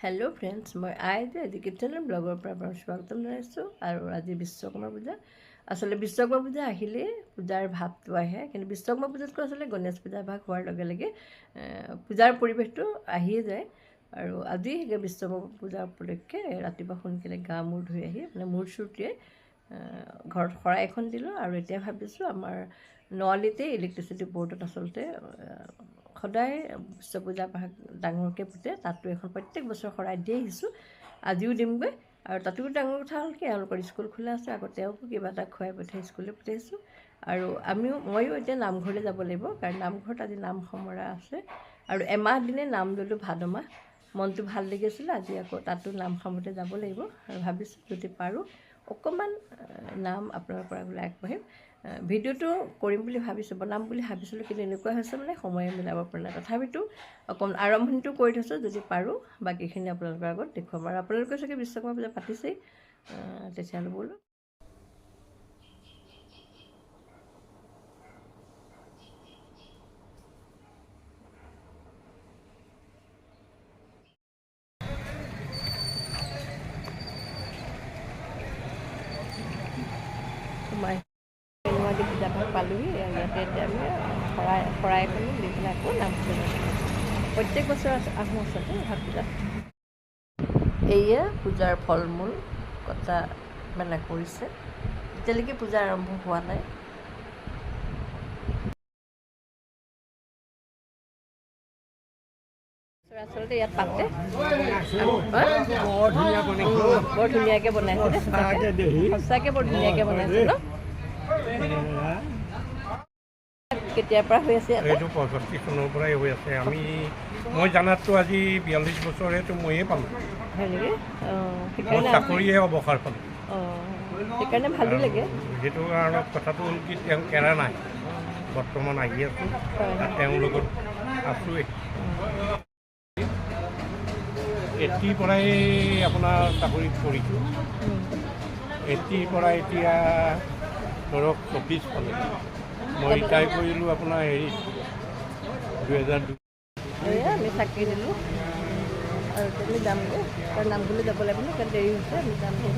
hello friends मैं आज educational bagger पर स्वागतम जनाइছোঁ আৰু আজি বিশ্বকৰ্মা পূজা আসলে বিশ্বকৰ্মা পূজা আহিলে পূজাৰ ভাৱটো আহে কিন্তু বিশ্বকৰ্মা পূজাতকৈ আসলে গণেশ পূজা ভাগ হোৱাৰ লগে লগে পূজাৰ পৰিৱেশটো আহিয়ে যায় আৰু আজি বিশ্বকৰ্মা পূজা উপলক্ষে ৰাতিপুৱা সোনকালে গা মূৰ ধুই আহি মানে মূৰ চুটিয়ে ঘৰত শৰাই এখন দিলোঁ আৰু এতিয়া ভাবিছোঁ আমাৰ নৱালিতে ইলেক্ট্ৰিচিটি বোৰ্ডত আচলতে সদায় বিশ্ব পূজা ভাগ ডাঙৰকৈ পাতে তাতো এখন প্ৰত্যেক বছৰ শৰাই দি আহিছোঁ আজিও দিমগৈ আৰু তাতো ডাঙৰ কথা হ'ল কি এওঁলোকৰ স্কুল খোলা আছে আকৌ তেওঁকো কিবা এটা খুৱাই পঠাই স্কুললৈ পঠাইছোঁ আৰু ময়ো এতিয়া নামঘৰলৈ যাব লাগিব কাৰণ নামঘৰত আজি নাম সমৰা আছে আৰু এমাহ দিনে নাম ল'লোঁ ভাদ মাহ মনটো ভাল লাগিছিলে আজি আকৌ তাতো নাম সামৰতে যাব লাগিব আৰু ভাবিছোঁ যদি পাৰোঁ অকণমান নাম আপোনালোকৰ পৰা বোলে আগবাঢ়িম ভিডিঅ'টো কৰিম বুলি ভাবিছোঁ বনাম বুলি ভাবিছিলোঁ কিন্তু এনেকুৱা হৈছে মানে সময়ে মিলাব পৰা নাই তথাপিতো অকণমান আৰম্ভণিটো কৰি থৈছোঁ যদি পাৰোঁ বাকীখিনি আপোনালোকৰ আগত দেখুৱাম আৰু আপোনালোকে চাগে বিশ্বকৰ্মা পূজা পাতিছেই তেতিয়াহ'লে বোলো পূজা ভাগ পালোঁহি ইয়াতে এতিয়া আমি শৰাইখনো দি পেলাই আকৌ নাম প্ৰত্যেক বছৰ আহোঁ আচলতে ভাগ পূজা এয়া পূজাৰ ফল মূল কটা মেলা কৰিছে এতিয়ালৈকে পূজা আৰম্ভ হোৱা নাই আচলতে ইয়াত পাতে বৰ ধুনীয়াকৈ বনাইছে সঁচাকৈ বৰ ধুনীয়াকৈ বনাইছে ন কেতিয়াৰ পৰা হৈ আছে এইটো 65 চনৰ পৰাই হৈ আছে মই জানাততো আজি 42 বছৰেতো ময়ে পালোঁ হয় নেকি চাকৰিয়ে অৱসৰ পালোঁ সেইকাৰণে ভালো লাগে সেইটো কাৰণত কথাটো হ'ল কি তেওঁ কেৰা নাই বৰ্তমান আহি আছোঁ তেওঁৰ লগত আছোঁৱেই এটিৰ পৰাই আপোনাৰ চাকৰিত কৰিছোঁ এটিৰ পৰা এতিয়া ধৰক 24 পালে মই ৰিটায়াৰ কৰিলোঁ আপোনাৰ 2002 আমি চাকৰি দিলোঁ আৰু তুমি যামগৈ তাৰ নামঘৰলৈ যাব লাগিব ন কাৰণ দেৰি হৈছে আমি যামগৈ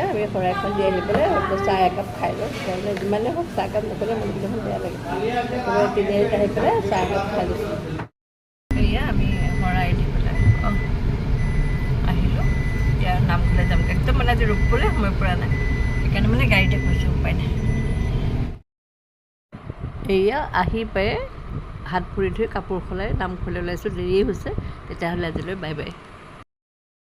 আমি শৰাইখন দি আহি পেলাই চাহ একাপ খাই লওঁ তেতিয়াহ'লে যিমানে হওক চাহ একাপ নক'লে মনটো দেখোন বেয়া লাগে তিনিআলিত আহি পেলাই চাহ একাপ খাই লৈছোঁ এয়া আমি শৰাই দি পেলাই আহিলোঁ এতিয়া নামঘৰলৈ যাম একদম মানে আজি ৰখিবলৈ সময় পৰা নাই সেইকাৰণে মানে গাড়ীতে গৈছোঁ উপায় নাই এয়া আহি পাই হাত ভৰি ধুই কাপোৰ সলাই নামঘৰলৈ ওলাইছোঁ দেৰিয়ে হৈছে তেতিয়াহ'লে আজিলৈ বাই বাই